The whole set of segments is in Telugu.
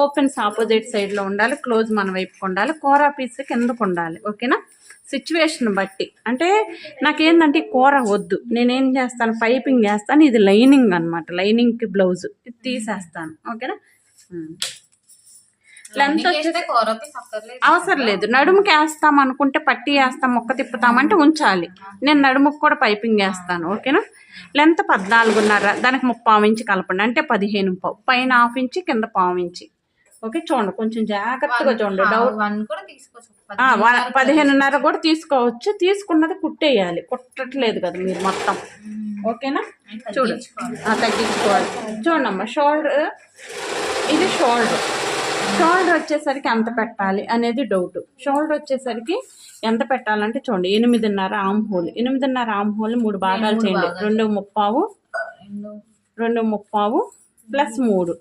ఓపెన్స్ ఆపోజిట్ సైడ్లో ఉండాలి, క్లోజ్ మన వైపుకి ఉండాలి, కూర పీస్ కిందకు ఉండాలి. ఓకేనా? సిచ్యువేషన్ బట్టి. అంటే నాకేంటంటే కూర వద్దు, నేనేం చేస్తాను, పైపింగ్ చేస్తాను. ఇది లైనింగ్ అనమాట, లైనింగ్కి బ్లౌజ్ ఇది తీసేస్తాను. ఓకేనా? లెంత్ వచ్చేసి అవసరం లేదు. నడుముకి వేస్తాం అనుకుంటే పట్టి వేస్తాం, మొక్క తిప్పుతామంటే ఉంచాలి. నేను నడుముకి కూడా పైపింగ్ వేస్తాను. ఓకేనా? లెంత్ 14.5, దానికి 3/4 ఇంచు కలపండి, అంటే 15.5. పైన 1/2 ఇంచు, కింద 1/4 ఇంచు. ఓకే, చూడండి, కొంచెం జాగ్రత్తగా చూడండి. 15.5 కూడా తీసుకోవచ్చు. తీసుకున్నది కుట్టేయాలి, కుట్టట్లేదు కదా మీరు మొత్తం. ఓకేనా? చూడు, తగ్గించుకోవాలి. చూడమ్మా, షోల్డర్, ఇది షోల్డర్. షోల్డర్ వచ్చేసరికి ఎంత పెట్టాలి అనేది డౌట్. షోల్డర్ వచ్చేసరికి ఎంత పెట్టాలంటే చూడండి, 8.5 ఆమ్ హోల్. 8.5 ఆమ్ హోల్ 3 భాగాలు చేయండి. 2.5 ప్లస్ 3,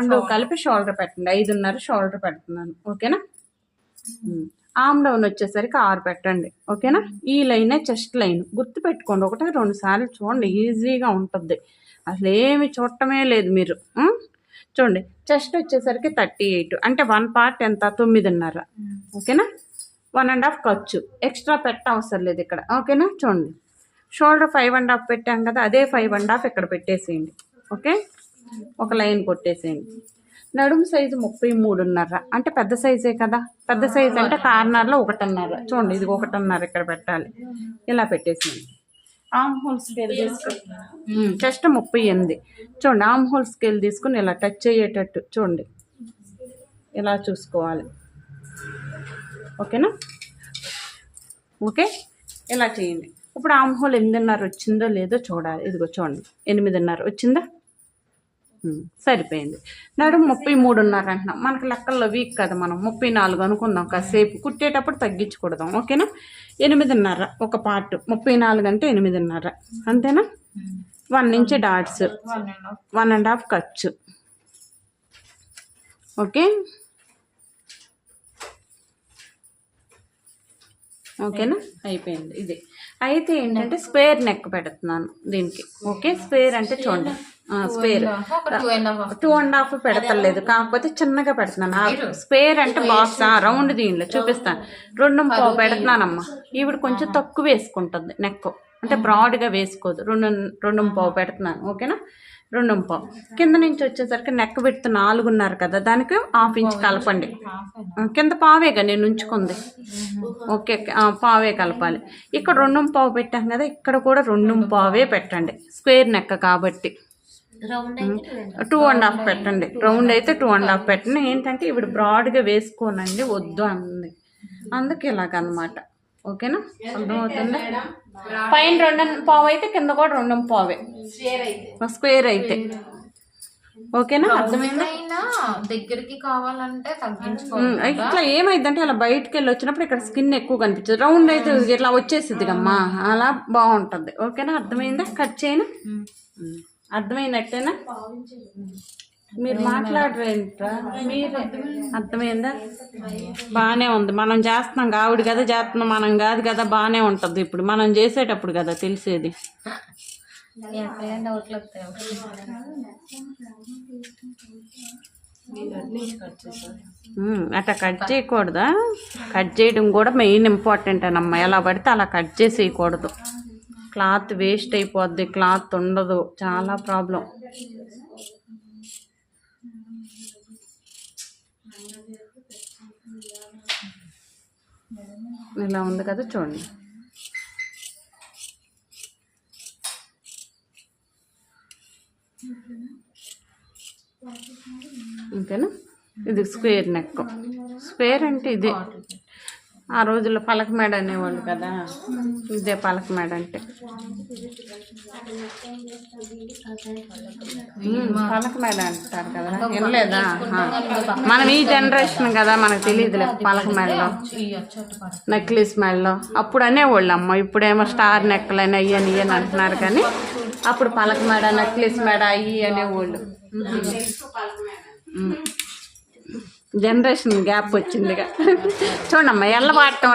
2 కలిపి షోల్డర్ పెట్టండి. 5.5 షోల్డర్ పెడుతున్నాను. ఓకేనా? ఆమ్ డౌన్ వచ్చేసరికి 6 పెట్టండి. ఓకేనా? ఈ లైనే చెస్ట్ లైన్, గుర్తు పెట్టుకోండి. 1-2 సార్లు చూడండి, ఈజీగా ఉంటుంది. అసలు ఏమి చూడటమే లేదు మీరు. చూడండి, చెస్ట్ వచ్చేసరికి 38, అంటే 1 పార్ట్ ఎంత, 9.5. ఓకేనా? 1.5 ఖర్చు, ఎక్స్ట్రా పెట్ట అవసరం లేదు ఇక్కడ. ఓకేనా? చూడండి, షోల్డర్ 5.5 పెట్టాం కదా, అదే 5.5 ఇక్కడ పెట్టేసేయండి. ఓకే, ఒక లైన్ కొట్టేసేయండి. నడుము సైజు 33.5, అంటే పెద్ద సైజే కదా. పెద్ద సైజు అంటే కార్నర్లో 1.5. చూడండి, ఇది 1.5 ఇక్కడ పెట్టాలి. ఇలా పెట్టేసేయండి. ఆమ్ హోల్ స్కేల్ తీసుకుని, చెస్ట్ 38. చూడండి, ఆమ్ హోల్ స్కేల్ తీసుకుని ఇలా టచ్ అయ్యేటట్టు చూడండి, ఇలా చూసుకోవాలి. ఓకేనా? ఓకే, ఇలా చేయండి. ఇప్పుడు ఆమ్ హోల్ 8.5 వచ్చిందో లేదో చూడాలి. ఇదిగో చూడండి, 8.5 వచ్చిందా? సరిపోయింది. నడుము 33.5 అంటున్నాం. మనకి లెక్కల్లో వీక్ కదా, మనం 34 అనుకుందాం. కాసేపు కుట్టేటప్పుడు తగ్గించకూడదాం. ఓకేనా? 8.5 ఒక పార్ట్, 34 అంటే 8.5. అంతేనా? 1 ఇంచ్ డాట్స్, 1.5 ఖర్చు. ఓకే, ఓకేనా? అయిపోయింది. ఇది అయితే ఏంటంటే స్క్వేర్ నెక్ పెడుతున్నాను దీనికి. ఓకే, స్క్వేర్ అంటే చూడండి, స్క్వేర్ 2.5 పెడతలేదు, కాకపోతే చిన్నగా పెడుతున్నాను. స్క్వేర్ అంటే బాక్స్, రౌండ్. దీనిలో చూపిస్తాను. 2.5 పెడుతున్నానమ్మా. ఈవిడ కొంచెం తక్కువ వేసుకుంటుంది నెక్, అంటే బ్రాడ్గా వేసుకోదు. 2.5 పెడుతున్నాను. ఓకేనా? 2.5. కింద నుంచి వచ్చేసరికి నెక్ విడ్త్ 4.5 కదా, దానికి 1/2 ఇంచ్ కలపండి. కింద పావేగా నేను ఉంచుకుంది. ఓకే, పావే కలపాలి. ఇక్కడ 2.5 పెట్టాం కదా, ఇక్కడ కూడా 2.5 పెట్టండి. స్క్వేర్ నెక్ కాబట్టి 2.5 పెట్టండి. రౌండ్ అయితే 2.5 పెట్టండి. ఏంటంటే ఇప్పుడు బ్రాడ్గా వేసుకోనండి వద్దు అంది, అందుకే ఇలాగనమాట. ఓకేనా? అర్థమవుతుందా? పైన 2.5 అయితే కింద కూడా 2.5 స్క్వేర్ అయితే. ఓకేనా? అర్థమైందా? దగ్గరికి కావాలంటే ఇట్లా ఏమైందంటే అలా బయటకు వెళ్ళి వచ్చినప్పుడు ఇక్కడ స్కిన్ ఎక్కువ కనిపించదు. రౌండ్ అయితే ఇట్లా వచ్చేసింది కమ్మా, అలా బాగుంటుంది. ఓకేనా? అర్థమైందా? కట్ చేయను. అర్థమైనట్టేనా? మీరు మాట్లాడరేంట్రా? మీరు అర్థమైందా? బాగానే ఉంది. మనం చేస్తున్నాం, ఆవిడ కదా చేస్తున్నాం, మనం కాదు కదా. బాగానే ఉంటుంది. ఇప్పుడు మనం చేసేటప్పుడు కదా తెలిసేది. అట్లా కట్ చేయకూడదా? కట్ చేయడం కూడా మెయిన్ ఇంపార్టెంట్ అనమ్మా. ఎలా పడితే అలా కట్ చేసేయకూడదు. క్లాత్ వేస్ట్ అయిపోద్ది, క్లాత్ ఉండదు, చాలా ప్రాబ్లం. ఇలా ఉంది కదా, చూడండి. ఓకేనా? ఇది స్క్వేర్ నెక్. స్క్వేర్ అంటే ఇదే. ఆ రోజుల్లో పలక మేడ అనేవాళ్ళు కదా, ఇదే పలక మేడ అంటే. పలక మేడ అంటారు కదా, వినలేదా? మనం ఈ జనరేషన్ కదా, మనకు తెలియదులే. పలక మేడలో, నెక్లెస్ మేడలో అప్పుడు అనేవాళ్ళు అమ్మ. ఇప్పుడేమో స్టార్ నెక్లని అయ్యని ఇయ్యని అంటున్నారు, కానీ అప్పుడు పలక మేడ, నెక్లెస్ మేడ అయ్యి అనేవాళ్ళు. జనరేషన్ గ్యాప్ వచ్చిందిగా. చూడమ్మా, ఎల్ల వాడటం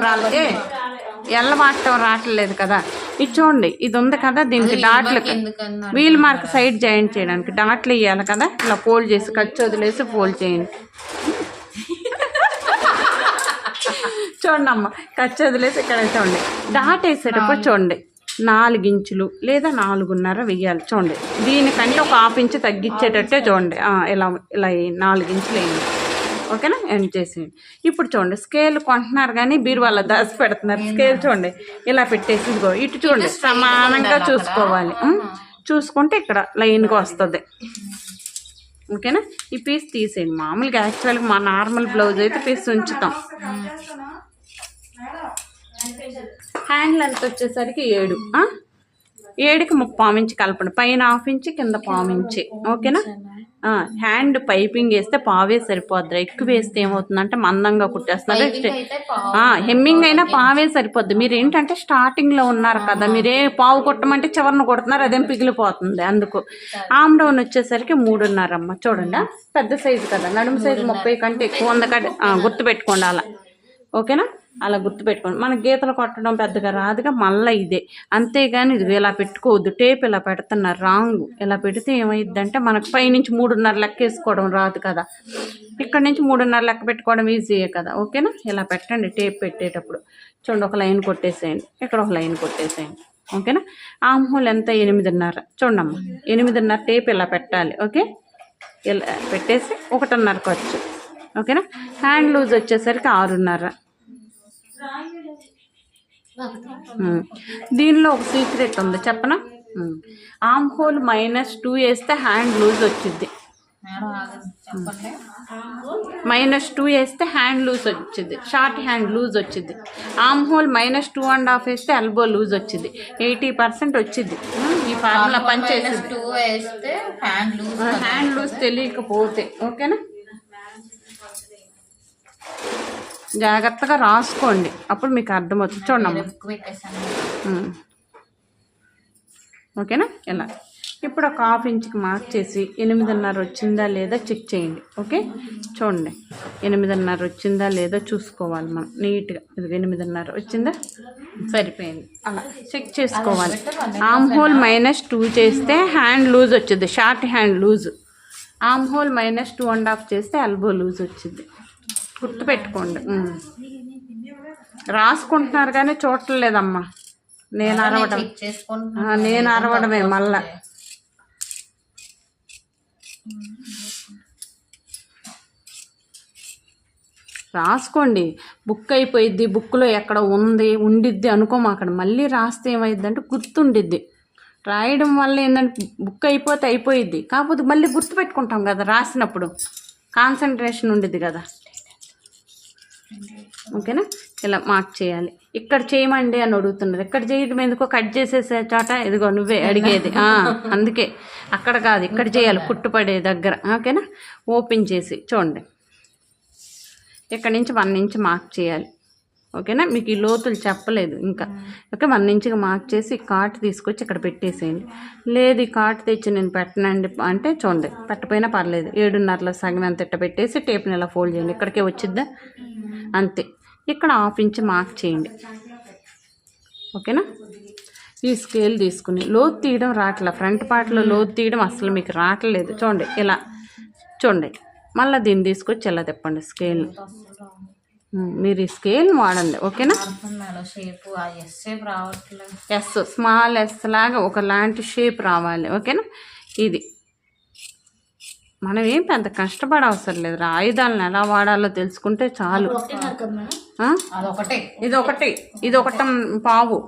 రాలేదు కదా. ఇది చూడండి, ఇది ఉంది కదా, దీనికి డాట్లు ఎందుకన్నా వీల్ మార్క్ సైడ్ జాయింట్ చేయడానికి డాట్లు వేయాలి కదా, ఇలా ఫోల్డ్ చేసి ఖర్చు వదిలేసి ఫోల్డ్ చేయండి. చూడండి అమ్మ, ఖర్చు వదిలేసి ఇక్కడ చూడండి, డాట్ వేసేటప్పుడు చూడండి 4 ఇంచులు లేదా 4.5 వెయ్యాలి. చూడండి దీనికంటే ఒక 1/2 ఇంచు తగ్గించేటట్టే చూడండి. ఇలా ఇలా 4 ఇంచులు వేయండి. ఓకేనా, ఎండ్ చేసేయండి. ఇప్పుడు చూడండి, స్కేల్ కొంటున్నారు కానీ బీరువాళ్ళ దాచి పెడుతున్నారు. స్కేల్ చూడండి ఇలా పెట్టేసి ఇదిగో ఇటు చూడండి, సమానంగా చూసుకోవాలి. చూసుకుంటే ఇక్కడ లైన్గా వస్తుంది. ఓకేనా, ఈ పీస్ తీసేయండి. మామూలుగా యాక్చువల్గా మా నార్మల్ బ్లౌజ్ అయితే పీస్ ఉంచుతాం. హ్యాండ్ లెంత్ వచ్చేసరికి 7, 7కి 3/4 ఇంచు కలపండి. పైన 1/2 ఇంచు, కింద 1/4 ఇంచు. ఓకేనా, హ్యాండ్ పైపింగ్ వేస్తే పావే సరిపోద్ది. ఎక్కువ వేస్తే ఏమవుతుందంటే మందంగా కుట్టేస్తున్నారు. హెమ్మింగ్ అయినా పావే సరిపోద్ది. మీరు ఏంటంటే స్టార్టింగ్లో ఉన్నారు కదా, మీరే పావు కుట్టమంటే చివరిని కొడుతున్నారు, అదేం పిగిలిపోతుంది. అందుకు ఆమ్ డౌన్ వచ్చేసరికి 3.5 అమ్మ. చూడండి, పెద్ద సైజు కదా, నడుము సైజు 30 కంటే ఎక్కువ ఉంది కదా, గుర్తుపెట్టుకోండి అలా. ఓకేనా, అలా గుర్తుపెట్టుకోండి. మన గీతలు కొట్టడం పెద్దగా రాదుగా, మళ్ళీ ఇదే. అంతేగాని ఇది ఇలా పెట్టుకోవద్దు. టేప్ ఇలా పెడుతున్నారు రాంగ్. ఇలా పెడితే ఏమైందంటే మనకు పైనుంచి 3.5 లెక్క వేసుకోవడం రాదు కదా, ఇక్కడ నుంచి 3.5 లెక్క పెట్టుకోవడం ఈజీయే కదా. ఓకేనా, ఇలా పెట్టండి. టేప్ పెట్టేటప్పుడు చూడండి, ఒక లైన్ కొట్టేసేయండి, ఇక్కడ ఒక లైన్ కొట్టేసేయండి. ఓకేనా, ఆమ్ హోల్ ఎంత 8.5. చూడండి అమ్మ, 8.5 టేప్ ఇలా పెట్టాలి. ఓకే, ఇలా పెట్టేసి 1.5 ఖర్చు. ఓకేనా, హ్యాండ్ లూజ్ వచ్చేసరికి 6.5. దీనిలో ఒక సీక్రెట్ ఉంది, చెప్పనా? ఆమ్ హోల్ -2 వేస్తే హ్యాండ్ లూజ్ వచ్చింది. -2 వేస్తే హ్యాండ్ లూజ్ వచ్చింది, షార్ట్ హ్యాండ్ లూజ్ వచ్చింది. ఆమ్ హోల్ -2.5 వేస్తే ఎల్బో లూజ్ వచ్చింది. 80% వచ్చింది. ఈ ఫార్ములా పనిచేసింది. హ్యాండ్ లూజ్ తెలియకపోతే. ఓకేనా, జాగ్రత్తగా రాసుకోండి, అప్పుడు మీకు అర్థమవుతుంది. చూడమ్మా, ఓకేనా, ఇలా. ఇప్పుడు ఒక 1/2 ఇంచుకి మార్క్ చేసి 8.5 వచ్చిందా లేదా చెక్ చేయండి. ఓకే, చూడండి 8.5 వచ్చిందా లేదా చూసుకోవాలి మనం నీట్గా. ఇది 8.5 వచ్చిందా, సరిపోయింది. అలా చెక్ చేసుకోవాలి. ఆమ్ హోల్ -2 చేస్తే హ్యాండ్ లూజ్ వచ్చింది, short hand loose. Armhole -2.5 చేస్తే ఎల్బో లూజ్ వచ్చింది. గుర్తుపెట్టుకోండి. రాసుకుంటున్నారు కానీ చూడలేదమ్మా. నేను అరవడమే మళ్ళా. రాసుకోండి, బుక్ అయిపోయిద్ది. బుక్లో ఎక్కడ ఉండిద్ది అనుకోమా, అక్కడ మళ్ళీ రాస్తే ఏమైద్ది గుర్తుండిద్ది. రాయడం వల్ల ఏంటంటే బుక్ అయిపోతే అయిపోయిద్ది, కాకపోతే మళ్ళీ గుర్తుపెట్టుకుంటాం కదా రాసినప్పుడు, కాన్సన్ట్రేషన్ ఉండిద్ది కదా. ఓకేనా, ఇలా మార్క్ చేయాలి. ఇక్కడ చేయమండి అని అడుగుతున్నారు, ఇక్కడ చేయడం ఎందుకో, కట్ చేసేసే చోట ఇదిగో నువ్వే అడిగేది. అందుకే అక్కడ కాదు, ఇక్కడ చేయాలి, కుట్టుపడే దగ్గర. ఓకేనా, ఓపెన్ చేసి చూడండి, ఇక్కడ నుంచి 1 ఇంచ్ మార్క్ చేయాలి. ఓకేనా, మీకు ఈ లోతులు చెప్పలేదు ఇంకా. ఓకే, 1 ఇంచుగా మార్క్ చేసి కాట్ తీసుకొచ్చి ఇక్కడ పెట్టేసేయండి. లేదు ఈ కాట్ తెచ్చి నేను పెట్టనండి అంటే చూడండి, పెట్టపోయినా పర్లేదు. 7.5లో సగం ఎంత ఇట్ట పెట్టేసి టేప్ని ఇలా ఫోల్డ్ చేయండి. ఇక్కడికే వచ్చిద్దా, అంతే. ఇక్కడ 1/2 ఇంచ్ మార్క్ చేయండి. ఓకేనా, ఈ స్కేల్ తీసుకుని లోతు తీయడం రావట్లే, ఫ్రంట్ పార్ట్లో లోతు తీయడం అసలు మీకు రావట్లేదు. చూడండి ఇలా, చూడండి మళ్ళీ దీన్ని తీసుకొచ్చి ఇలా తిప్పండి స్కేల్. మీరు ఈ స్కేల్ వాడండి. ఓకేనా, ఎస్, స్మాల్ ఎస్ లాగా ఒకలాంటి షేప్ రావాలి. ఓకేనా, ఇది మనం ఏం పెద్ద కష్టపడవసరం లేదు. ఆయుధాలను ఎలా వాడాలో తెలుసుకుంటే చాలు. ఇది ఒకటి 1.5.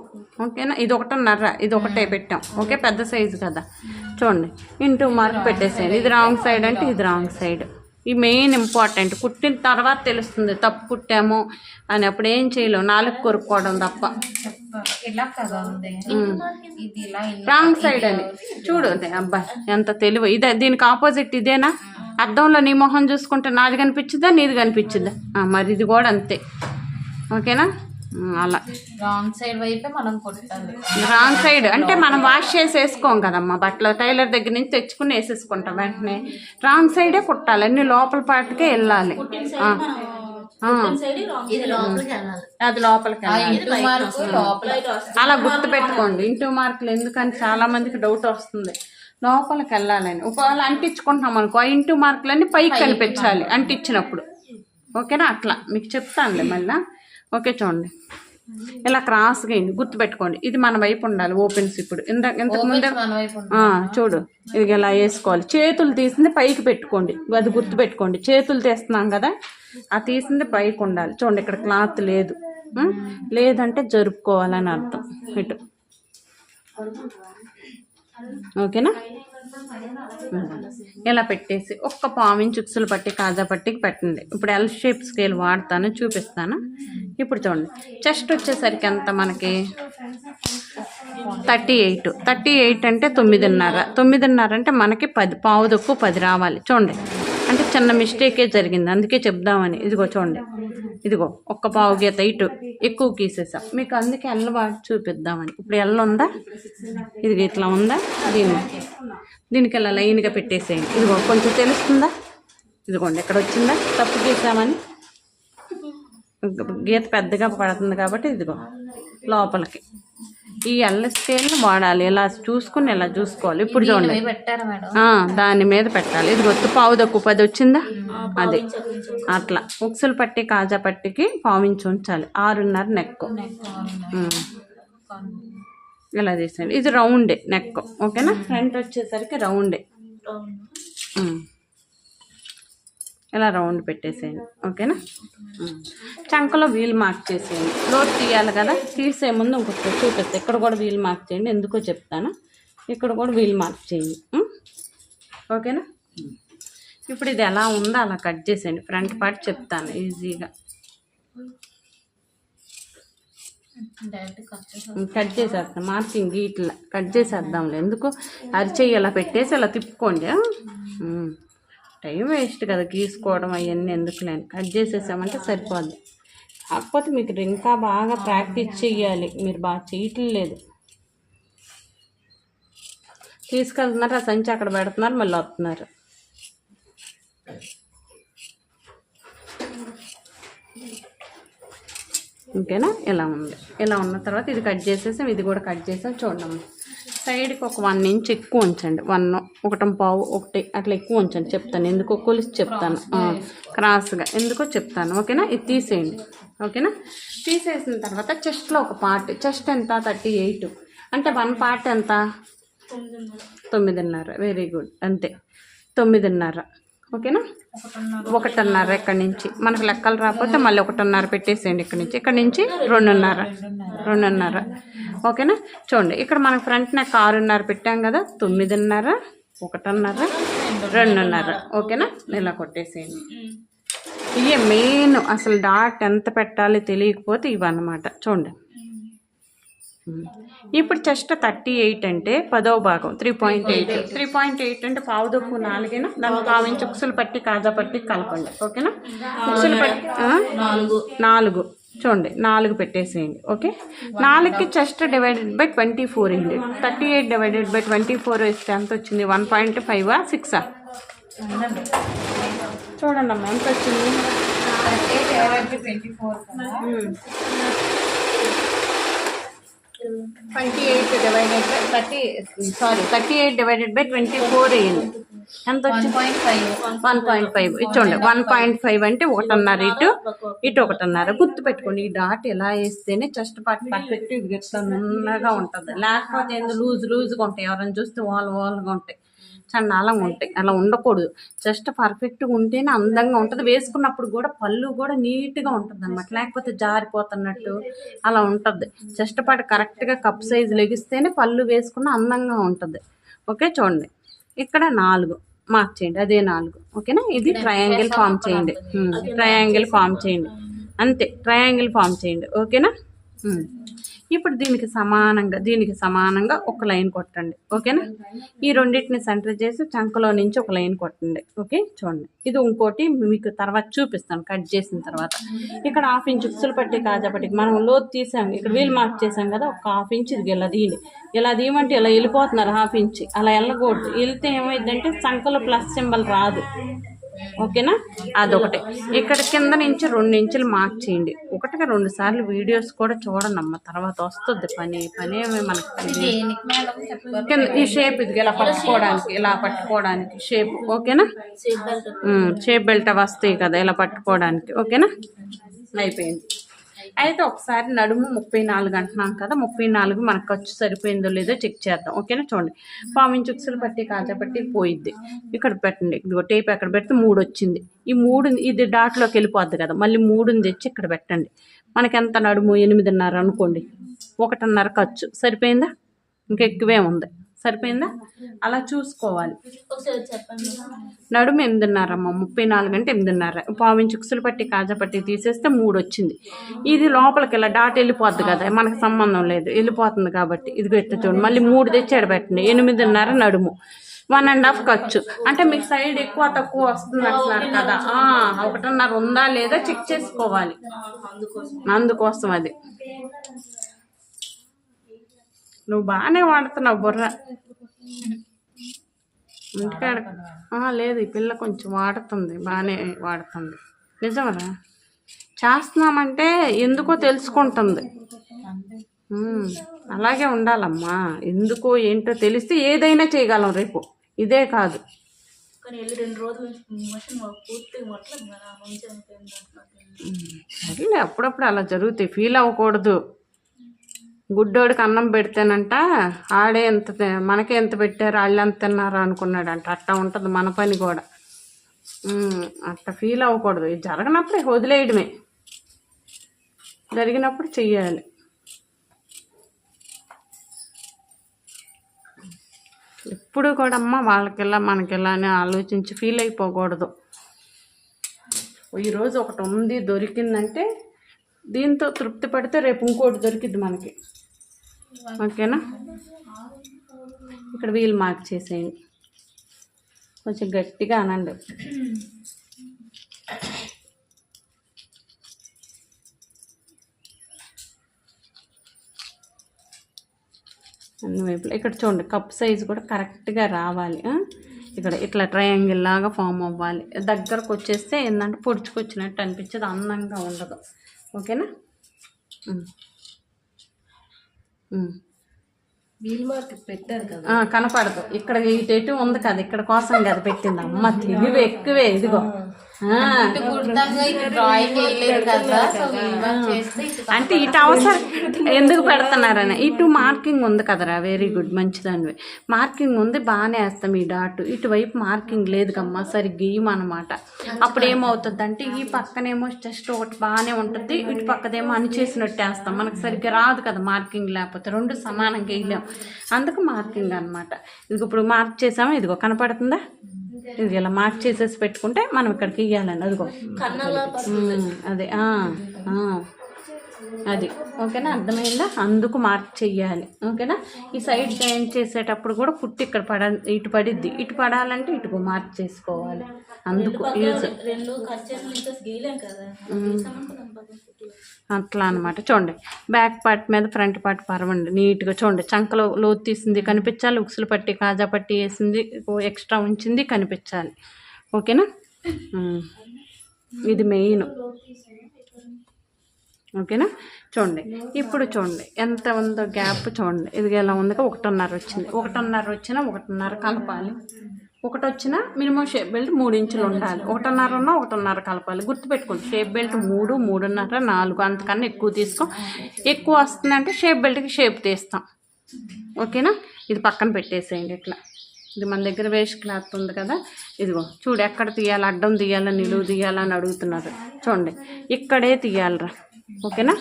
ఓకేనా, ఇది 1.5, ఇది ఒకటే పెట్టాం. ఓకే, పెద్ద సైజు కదా. చూడండి, ఇంటూ మార్క్ పెట్టేసేయండి. ఇది రాంగ్ సైడ్ అంటే ఇది రాంగ్ సైడ్. ఈ మెయిన్ ఇంపార్టెంట్. కుట్టిన తర్వాత తెలుస్తుంది తప్పు కుట్టాము అని. అప్పుడు ఏం చేయలేము, 4 కొరుక్కోవడం తప్ప. రాంగ్ సైడ్ అని చూడు. అబ్బా ఎంత తెలివి. ఇదే దీనికి ఆపోజిట్ ఇదేనా? అద్దంలో నీ మొహం చూసుకుంటే నాది కనిపించిందా నీది కనిపించిందా? మరి ఇది కూడా అంతే. ఓకేనా, అలా రాంగ్ సైడ్ వైపే మనం కొట్టాలి. రాంగ్ సైడ్ అంటే మనం వాష్ చేసి వేసుకోం కదమ్మా, బట్టలు టైలర్ దగ్గర నుంచి తెచ్చుకుని వేసేసుకుంటాం వెంటనే. రాంగ్ సైడే కుట్టాలి, అన్ని లోపల పాటుకే వెళ్ళాలి. ఇది లోపలికి వెళ్ళాలి. అది లోపలికి ఆ వెళ్ళాలి. ఇంటూ మార్కు లోపల అలా గుర్తు పెట్టుకోండి. ఇంటూ మార్కులు ఎందుకని చాలా మందికి డౌట్ వస్తుంది. లోపలికి వెళ్ళాలని ఒకవేళ అంటించుకుంటున్నాం అనుకో, ఆ ఇంటూ మార్కులన్నీ పైకి కనిపించాలి అంటించినప్పుడు. ఓకేనా? అట్లా మీకు చెప్తానులే మళ్ళీ. ఓకే, చూడండి ఇలా క్రాస్గా అయింది, గుర్తుపెట్టుకోండి. ఇది మన వైపు ఉండాలి ఓపెన్స్. ఇప్పుడు ఇంతకు ముందే మన వైపు చూడు, ఇది ఇలా వేసుకోవాలి. చేతులు తీసింది పైకి పెట్టుకోండి, అది గుర్తుపెట్టుకోండి. చేతులు తీస్తున్నాం కదా, ఆ తీసింది పైకి ఉండాలి. చూడండి ఇక్కడ క్లాత్ లేదు, లేదంటే జరుపుకోవాలని అర్థం. ఇటు ఓకేనా? ఇలా పెట్టేసి ఒక్క పావించి ఉక్సులు పట్టి కాజా పట్టికి పెట్టండి. ఇప్పుడు ఎల్ షేప్ స్కేల్ వాడతాను, చూపిస్తాను. ఇప్పుడు చూడండి, చెస్ట్ వచ్చేసరికి ఎంత మనకి 38. 38 అంటే 9.5. 9.5 అంటే మనకి 10, పావు తక్కువ 10 రావాలి. చూడండి, అంటే చిన్న మిస్టేకే జరిగింది, అందుకే చెప్దామని. ఇదిగో చూడండి, ఇదిగో ఒక్క పావు గీత ఇటు ఎక్కువ గీసేసాం మీకు, అందుకే ఎల్ల వాడి చూపిద్దామని. ఇప్పుడు ఎల్ల ఉందా, ఇది ఇట్లా ఉందా, దీనికి ఇలా లైన్గా పెట్టేసేయండి. ఇదిగో కొంచెం తెలుస్తుందా, ఇదిగోండి ఇక్కడ వచ్చిందా, తప్పు గీసామని. గీత పెద్దగా పడుతుంది కాబట్టి ఇదిగో లోపలికి ఈ ఎల్ల స్కేల్ని వాడాలి. ఇలా చూసుకుని ఇలా చూసుకోవాలి. ఇప్పుడు చూడండి, పెట్టారు మేడం, దాని మీద పెట్టాలి. ఇది గుర్తు పావు తక్కువ 10 వచ్చిందా, అదే అట్లా. ఉక్సులు పట్టి కాజా పట్టికి పావించి ఉంచాలి. 6.5 నెక్ ఇలా తీసేయండి. ఇది రౌండే నెక్. ఓకేనా? ఫ్రంట్ వచ్చేసరికి రౌండే, ఇలా రౌండ్ పెట్టేసేయండి. ఓకేనా? చంకలో వీల్ మార్క్ చేసేయండి. లోడ్ తీయాలి కదా, తీసే ముందు ఇంకొక చూపిస్తే ఇక్కడ కూడా వీల్ మార్క్ చేయండి. ఎందుకో చెప్తాను. ఇక్కడ కూడా వీల్ మార్క్ చేయండి. ఓకేనా? ఇప్పుడు ఇది ఎలా ఉందో అలా కట్ చేసేయండి. ఫ్రంట్ పార్ట్ చెప్తాను ఈజీగా. కట్ చేసేస్తాం, మార్కింగ్ ఇట్లా కట్ చేసేద్దాంలే. ఎందుకు అరిచేయి అలా పెట్టేసి అలా తిప్పుకోండి. టైం వేస్ట్ కదా గీసుకోవడం అవన్నీ, ఎందుకులేని కట్ చేసేసామంటే సరిపోద్ది. కాకపోతే మీకు ఇంకా బాగా ప్రాక్టీస్ చెయ్యాలి, మీరు బాగా చేయట్లేదు. తీసుకెళ్తున్నారు, ఆ సంచి అక్కడ పెడుతున్నారు, మళ్ళీ వస్తున్నారు. ఓకేనా? ఇలా ఉంది. ఇలా ఉన్న తర్వాత ఇది కట్ చేసేసాం, ఇది కూడా కట్ చేసాం. చూడండి, సైడ్కి ఒక 1 ఇంచ్ ఎక్కువ ఉంచండి. 1.25 1 అట్లా ఎక్కువ ఉంచండి. చెప్తాను ఎందుకో, కొలిసి చెప్తాను. క్రాస్గా ఎందుకో చెప్తాను. ఓకేనా? ఇది తీసేయండి. ఓకేనా? తీసేసిన తర్వాత చెస్ట్లో ఒక పార్ట్, చెస్ట్ ఎంత 38 అంటే 1 పార్ట్ ఎంత 9.5. వెరీ గుడ్, అంతే 9.5. ఓకేనా? 1.5 ఇక్కడి నుంచి. మనకు లెక్కలు రాకపోతే మళ్ళీ 1.5 పెట్టేసేయండి. ఇక్కడ నుంచి 2.5. ఓకేనా? చూడండి, ఇక్కడ మనకు ఫ్రంట్ నెక్ 6.5 పెట్టాం కదా, 9.5, 1.5, 2.5. ఓకేనా? ఇలా కొట్టేసేయండి. ఇవే మెయిన్. అసలు డాట్ ఎంత పెట్టాలి తెలియకపోతే ఇవన్నమాట. చూడండి, ఇప్పుడు చెస్ట్ 38 అంటే 10వ భాగం 3.8. 3.8 అంటే పావు తక్కువ 4. దాన్ని పావించి ఉక్సులు పట్టి కాజా పట్టి కలపండి. ఓకేనా? ఉక్సులు పట్టి 4. చూడండి, 4 పెట్టేసేయండి. ఓకే, 4కి చెస్ట్ డివైడెడ్ బై 24 అయింది. 38 డివైడెడ్ బై 24 వేస్తే ఎంత వచ్చింది? 1.5 6. చూడండి అమ్మా ఎంత వచ్చింది. 38 డివైడెడ్ బై 24 అయ్యింది. ఎంత వచ్చింది? 1.5. ఇచ్చోండి, 1.5 అంటే 1.5 ఇటు 1.5. గుర్తుపెట్టుకోండి, ఈ డాట్ ఎలా వేస్తేనే చెస్ట్ పార్ట్ పర్ఫెక్ట్ ఇట్లా నున్నగా ఉంటుంది. లేకపోతే ఏందో లూజ్గా ఉంటాయి. ఎవరైనా చూస్తే వాల్గా ఉంటాయి, చండాలంగా ఉంటాయి. అలా ఉండకూడదు. జస్ట్ పర్ఫెక్ట్గా ఉంటేనే అందంగా ఉంటుంది. వేసుకున్నప్పుడు కూడా పళ్ళు కూడా నీట్గా ఉంటుంది అన్నమాట. లేకపోతే జారిపోతున్నట్టు అలా ఉంటుంది. జస్ట్ పాటు కరెక్ట్గా కప్ సైజు లెగిస్తేనే పళ్ళు వేసుకున్న అందంగా ఉంటుంది. ఓకే, చూడండి ఇక్కడ 4 మార్క్ చేయండి. అదే 4. ఓకేనా? ఇది ట్రయాంగిల్ ఫామ్ చేయండి. అంతే, ట్రయాంగిల్ ఫామ్ చేయండి. ఓకేనా? ఇప్పుడు దీనికి సమానంగా ఒక లైన్ కొట్టండి. ఓకేనా? ఈ రెండింటిని సెంటర్ చేసి చంకలో నుంచి ఒక లైన్ కొట్టండి. ఓకే, చూడండి, ఇది ఇంకోటి మీకు తర్వాత చూపిస్తాను కట్ చేసిన తర్వాత. ఇక్కడ 1/2 ఇంచ్ ఉక్సులు పట్టి కాజా పట్టి మనం లోతు తీసాం, ఇక్కడ వీల్ మార్క్ చేసాం కదా, ఒక 1/2 ఇంచ్ ఇది ఇలా తీయండి. ఇలా తీయమంటే ఇలా వెళ్ళిపోతున్నారు 1/2 ఇంచ్. అలా వెళ్ళకూడదు. వెళ్తే ఏమైందంటే చంకలో ప్లస్ సింబల్ రాదు. ఓకేనా, అదొకటి. ఇక్కడ కింద నుంచి 2 ఇంచులు మార్క్ చేయండి. 1-2 సార్లు వీడియోస్ కూడా చూడండి అమ్మ, తర్వాత వస్తుంది పని మనకి. దేనికి మేడం చెప్పారు? కింద ఈ షేప్ ఇది ఇలా పట్టుకోవడానికి షేప్. ఓకేనా, సీట్ బెల్ట్ షేప్ బెల్ట్ వస్తాయి కదా ఇలా పట్టుకోవడానికి. ఓకేనా, అయిపోయింది. అయితే ఒకసారి నడుము 34 అంటున్నాం కదా, 34 మనకు ఖర్చు సరిపోయిందో లేదో చెక్ చేద్దాం. ఓకేనా, చూడండి. 1/4 ఇంచ్ ఉక్సులు పట్టి కాజా పట్టి పోయిద్ది. ఇక్కడ పెట్టండి, ఇదిగో టేప్ ఎక్కడ పెడితే 3 వచ్చింది. ఈ 3 ఇది డాట్లోకి వెళ్ళిపోద్ది కదా, మళ్ళీ 3ని తెచ్చి ఇక్కడ పెట్టండి. మనకి ఎంత నడుము 8.5 అనుకోండి, 1.5 ఖర్చు సరిపోయిందా? ఇంకా ఎక్కువే ఉంది, సరిపోయిందా? అలా చూసుకోవాలి. ఒకసారి చెప్పండి. నడుము 8.5 అమ్మ, 34 అంటే 8.5. 1/4 ఇంచ్ ఉక్సులు పట్టి కాజా పట్టి తీసేస్తే 3 వచ్చింది. ఇది లోపలికి ఇలా డాట్ వెళ్ళిపోద్ది కదా, మనకు సంబంధం లేదు, వెళ్ళిపోతుంది కాబట్టి ఇదిగో ఎట్లా చూడండి, మళ్ళీ 3 తెచ్చి ఎడబెట్టండి. 8.5 నడుము, 1.5 ఖర్చు. అంటే మీకు సైడ్ ఎక్కువ తక్కువ వస్తుంది అంటున్నారు కదా, 1.5 ఉందా లేదా చెక్ చేసుకోవాలి, అందుకోసం అది. నువ్వు బాగానే వాడుతున్నావు బుర్ర. ఇంటికాడ లేదు, ఈ పిల్ల కొంచెం వాడుతుంది, బాగానే వాడుతుంది. నిజమరా, చేస్తున్నామంటే ఎందుకో తెలుసుకుంటుంది. అలాగే ఉండాలమ్మా, ఎందుకో ఏంటో తెలిస్తే ఏదైనా చేయగలం రేపు, ఇదే కాదు. సరేలే, అప్పుడప్పుడు అలా జరుగుతాయి, ఫీల్ అవ్వకూడదు. గుడ్డోడికి అన్నం పెడితేనంట ఆడే ఎంత మనకే ఎంత పెట్టారు వాళ్ళు ఎంత తిన్నారు అనుకున్నాడంట. అట్టా ఉంటుంది మన పని కూడా. అట్లా ఫీల్ అవ్వకూడదు. ఇది జరగనప్పుడే వదిలేయడమే, జరిగినప్పుడు చెయ్యాలి. ఎప్పుడు కూడా అమ్మ వాళ్ళకిలా మనకిలా అని ఆలోచించి ఫీల్ అయిపోకూడదు. ఈరోజు ఒకటి ఉంది దొరికిందంటే దీంతో తృప్తి పడితే రేపు ఇంకోటి దొరికిద్ది మనకి. ఓకేనా, ఇక్కడ వీల్ మార్క్ చేసేయండి, కొంచెం గట్టిగా అనండి. అన్ని వైపులా ఇక్కడ చూడండి, కప్ సైజు కూడా కరెక్ట్గా రావాలి. ఇక్కడ ఇట్లా ట్రయాంగిల్ లాగా ఫామ్ అవ్వాలి. దగ్గరకు వచ్చేస్తే ఏంటంటే పొడుచుకొచ్చినట్టు అనిపించేది, అందంగా ఉండదు. ఓకేనా, వీల్ మార్క్ పెట్టారు కదా, కనపడదు. ఇక్కడ ఇటు ఉంది కదా, ఇక్కడ కోసం కదా పెట్టింది. అమ్మ తెలివి ఎక్కువే. ఇదిగో అంటే ఇటు అవసరం ఎందుకు పెడుతున్నారని, ఇటు మార్కింగ్ ఉంది కదరా, వెరీ గుడ్, మంచిదానివి. మార్కింగ్ ఉంది, బాగానే వేస్తాం ఈ డాట్. ఇటువైపు మార్కింగ్ లేదు కమ్మా, సరి గీయమన్నమాట. అప్పుడు ఏమవుతుంది అంటే ఈ పక్కనేమో జస్ట్ ఒకటి బాగానే ఉంటుంది, ఇటు పక్కదేమో అని చేసినట్టు వేస్తాం, మనకు సరిగ్గా రాదు కదా మార్కింగ్ లేకపోతే, 2 సమానంగా వేయలేం, అందుకు మార్కింగ్ అనమాట. ఇదిగో ఇప్పుడు మార్క్ చేసామో, ఇదిగో కనపడుతుందా, ఇది ఇలా మార్క్ చేసేసి పెట్టుకుంటే మనం ఇక్కడికి ఇవ్వాలండి. అదిగో అదే అది. ఓకేనా, అర్థమైందా? అందుకు మార్క్ చెయ్యాలి. ఓకేనా, ఈ సైడ్ జాయిన్ చేసేటప్పుడు కూడా కుట్టి ఇక్కడ ఇటు పడిద్ది, ఇటు పడాలంటే ఇటుకు మార్క్ చేసుకోవాలి. అందుకు యూజ్ అట్లా అనమాట. చూడండి, బ్యాక్ పార్ట్ మీద ఫ్రంట్ పార్ట్ పరవండి నీట్గా. చూడండి, చంకలో లోతు తీసింది కనిపించాలి, ఉక్సులు పట్టి కాజా పట్టి వేసింది ఎక్స్ట్రా ఉంచింది కనిపించాలి. ఓకేనా, ఇది మెయిన్. ఓకేనా, చూడండి ఇప్పుడు చూడండి ఎంత ఉందో గ్యాప్ చూడండి. ఇది ఎలా ఉంది, 1.5 వచ్చింది. 1.5 వచ్చినా 1.5 కలపాలి. 1 వచ్చినా మినిమం షేప్ బెల్ట్ 3 ఇంచులు ఉండాలి. 1.5 ఉన్నా 1.5 కలపాలి. గుర్తుపెట్టుకోండి, షేప్ బెల్ట్ 3, 3.5, 4 అంతకన్నా ఎక్కువ తీసుకో. ఎక్కువ వస్తుందంటే షేప్ బెల్ట్కి షేప్ తీస్తాం. ఓకేనా, ఇది పక్కన పెట్టేసేయండి. ఇట్లా ఇది మన దగ్గర వేస్ట్ క్లాత్ ఉంది కదా, ఇదిగో చూడు ఎక్కడ తీయాలి, అడ్డం తీయాలా నిలువు తీయాలా అని అడుగుతున్నారు. చూడండి ఇక్కడే తీయాలిరా. ఓకేనా,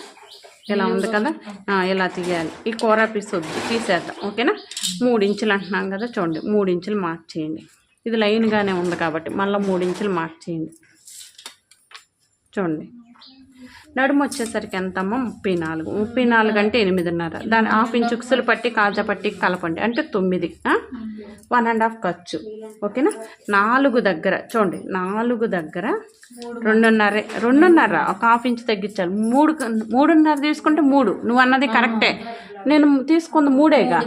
ఇలా ఉంది కదా, ఇలా తీయాలి. ఈ కూర పీస్ వద్దు, తీసేద్దాం. ఓకేనా, 3 ఇంచులు అంటున్నాం కదా, చూడండి 3 ఇంచులు మార్క్ చేయండి. ఇది లైన్గానే ఉంది కాబట్టి మళ్ళీ 3 ఇంచులు మార్క్ చేయండి. చూడండి, నడుము వచ్చేసరికి ఎంతమ్మా 34. 34 అంటే 8.5. దాని 1/2 ఇంచ్ ఉక్సులు పట్టి కాజా పట్టి కలపండి అంటే 9. 1.5 ఖర్చు. ఓకేనా, 4 దగ్గర చూడండి, 4 దగ్గర 2.5 ఒక 1/2 ఇంచ్ తగ్గించాలి. 3.5 తీసుకుంటే 3. నువ్వు అన్నది కరెక్టే, నేను తీసుకుంది 3గా.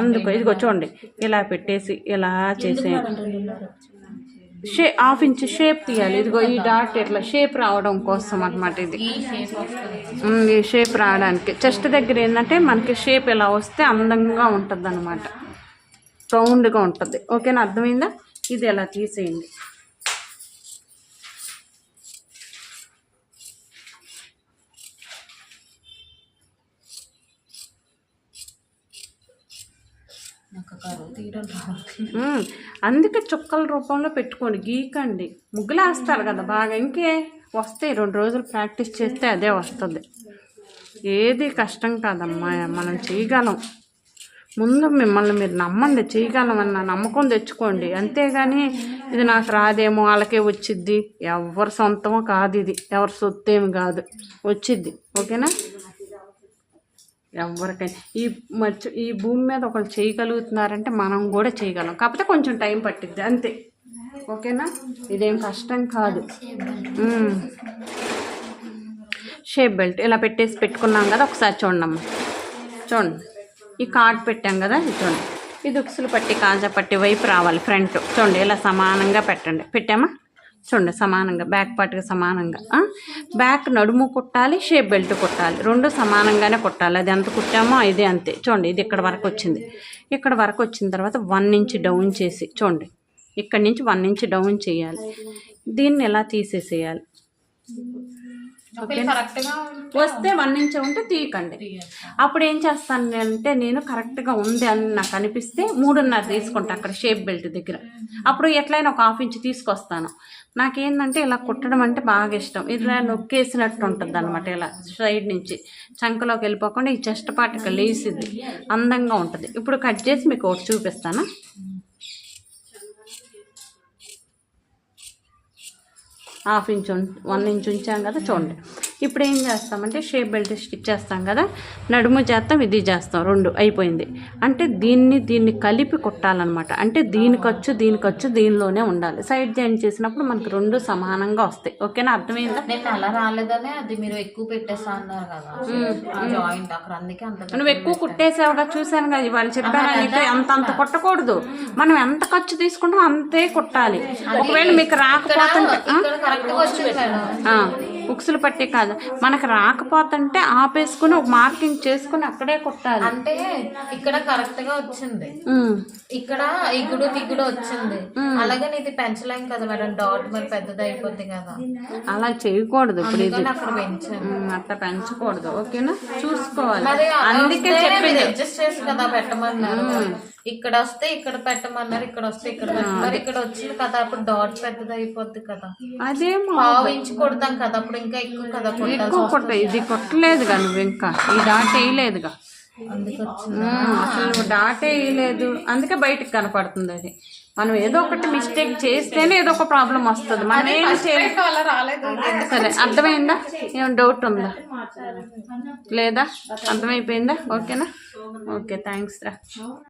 అందుకు ఇదిగో చూడండి ఇలా పెట్టేసి ఇలా చేసేయండి. హాఫ్ ఇంచ్ షేప్ తీయాలి. ఇదిగో ఈ డాట్ ఇట్లా షేప్ రావడం కోసం అనమాట ఇది. ఈ షేప్ వస్తుంది. ఈ షేప్ రావడానికి చెస్ట్ దగ్గర ఏంటంటే మనకి షేప్ ఇలా వస్తే అందంగా ఉంటుంది అనమాట, రౌండ్గా ఉంటుంది. ఓకేనా, అర్థమైందా? ఇది ఎలా తీసేయండి. నాకు కరువు తీయడం రావాలి. అందుకే చుక్కల రూపంలో పెట్టుకోండి, గీకండి. ముగ్గులు వేస్తారు కదా బాగా, ఇంకే వస్తాయి. 2 రోజులు ప్రాక్టీస్ చేస్తే అదే వస్తుంది. ఏది కష్టం కాదమ్మా, మనం చేయగలం. ముందు మిమ్మల్ని మీరు నమ్మండి, చేయగలమన్న నమ్మకం తెచ్చుకోండి. అంతేగాని ఇది నాకు రాదేమో, వాళ్ళకే వచ్చిద్ది. ఎవరి సొంతమో కాదు ఇది, ఎవరి సొత్తేమి కాదు, వచ్చిద్ది. ఓకేనా? ఎవరికైనా ఈ భూమి మీద ఒకళ్ళు చేయగలుగుతున్నారంటే మనం కూడా చేయగలం, కాకపోతే కొంచెం టైం పట్టిద్ది అంతే. ఓకేనా, ఇదేం కష్టం కాదు. షేప్ బెల్ట్ ఇలా పెట్టుకున్నాం కదా, ఒకసారి చూడమ్మా. చూడండి, ఈ కార్డ్ పెట్టాం కదా, ఇది చూడండి. ఇది ఉక్సులు పట్టి కాజా పట్టి వైపు రావాలి ఫ్రంట్. చూడండి, ఇలా సమానంగా పెట్టండి. పెట్టామా? చూడండి, సమానంగా బ్యాక్ పార్ట్గా సమానంగా. బ్యాక్ నడుము కుట్టాలి, షేప్ బెల్ట్ కుట్టాలి, 2 సమానంగానే కుట్టాలి. అది ఎంత కుట్టామో ఇది అంతే. చూడండి, ఇది ఇక్కడ వరకు వచ్చింది. ఇక్కడ వరకు వచ్చిన తర్వాత 1 ఇంచ్ డౌన్ చేసి, చూడండి ఇక్కడి నుంచి 1 ఇంచ్ డౌన్ చేయాలి. దీన్ని ఎలా తీసేసేయాలి. కరెక్ట్గా వస్తే 1 ఇంచ్ ఉంటే తీయకండి. అప్పుడు ఏం చేస్తాను అంటే, నేను కరెక్ట్గా ఉంది అని నాకు అనిపిస్తే 3.5 తీసుకుంటా అక్కడ షేప్ బెల్ట్ దగ్గర. అప్పుడు ఎట్లయినా ఒక 1/2 ఇంచ్ తీసుకొస్తాను. నాకేంటంటే ఇలా కుట్టడం అంటే బాగా ఇష్టం. ఇలా నొక్కేసినట్టు ఉంటుంది అనమాట, ఇలా సైడ్ నుంచి చంకలోకి వెళ్ళిపోకుండా ఈ చెస్ట్ పార్ట్ ఇక్కడ లేసిద్ది, అందంగా ఉంటుంది. ఇప్పుడు కట్ చేసి మీకు ఒకటి చూపిస్తాను. 1/2 ఇంచ్ 1 ఇంచ్ ఉంచాం కదా, చూడండి. ఇప్పుడు ఏం చేస్తామంటే షేప్ బెల్ట్ స్టిచ్ చేస్తాం కదా, నడుము చేస్తాం, ఇది చేస్తాం, 2 అయిపోయింది. అంటే దీన్ని కలిపి కుట్టాలన్నమాట. అంటే దీనికొచ్చు దీనిలోనే ఉండాలి. సైడ్ జాయిన్ చేసినప్పుడు మనకు 2 సమానంగా వస్తాయి. ఓకేనా, అర్థమైందా? నేను అలా రాలేదనే అది మీరు ఎక్కువ పెట్టేస్తా అన్నారు కదా జాయింట్ అక్కడ, అందుకే అంత. నువ్వు ఎక్కువ కుట్టేసావుగా, చూసాను కదా, వాళ్ళు చెప్పాను నీకు అంత కుట్టకూడదు. మనం ఎంత ఖర్చు తీసుకుంటామో అంతే కుట్టాలి. ఒకవేళ మీకు రాకపోతుంటే ఉక్సులు పట్టి కాదు, మనకు రాకపోతుంటే ఆపేసుకుని ఒక మార్కింగ్ చేసుకుని అక్కడే కుట్టాలి. అంటే ఇక్కడ కరెక్ట్ గా వచ్చింది, ఇక్కడ ఇగుడు దిగుడు వచ్చింది. అలాగే ఇది పెంచలేం కదా మేడం, డాట్ మరి పెద్దది అయిపోద్ది కదా. అలా చేయకూడదు. ఇప్పుడు ఇది అక్కడ పెంచాను, అట్లా పెంచకూడదు. ఓకేనా, చూసుకోవాలి. అందుకే చెప్పింది అడ్జస్ట్ చేసి కదా పెట్టమన్నారు. ఇక్కడ వస్తే ఇక్కడ పెట్టమన్నారు, ఇక్కడ వస్తే ఇక్కడ పెట్టమన్నారు. ఇక్కడ వచ్చింది కదా, అప్పుడు డాట్ పెద్దది అయిపోద్ది కదా. అదేమో 1/2 ఇంచ్ కొడతాం కదా, అప్పుడు ఇంకా ఎక్కువ కదా కొట్ట. ఇది కొట్టలేదుగా నువ్వు, ఇంకా ఈ డాట్ వేయలేదుగా, అసలు డాట్ వేయలేదు. అందుకే బయటకు కనపడుతుంది అది. మనం ఏదో ఒకటి మిస్టేక్ చేస్తేనే ఏదో ఒక ప్రాబ్లం వస్తుంది. మనం ఏం చేయాలి. సరే, అర్థమైందా? ఏమైనా డౌట్ ఉందా లేదా? అర్థమైపోయిందా? ఓకేనా, ఓకే, థ్యాంక్స్ రా.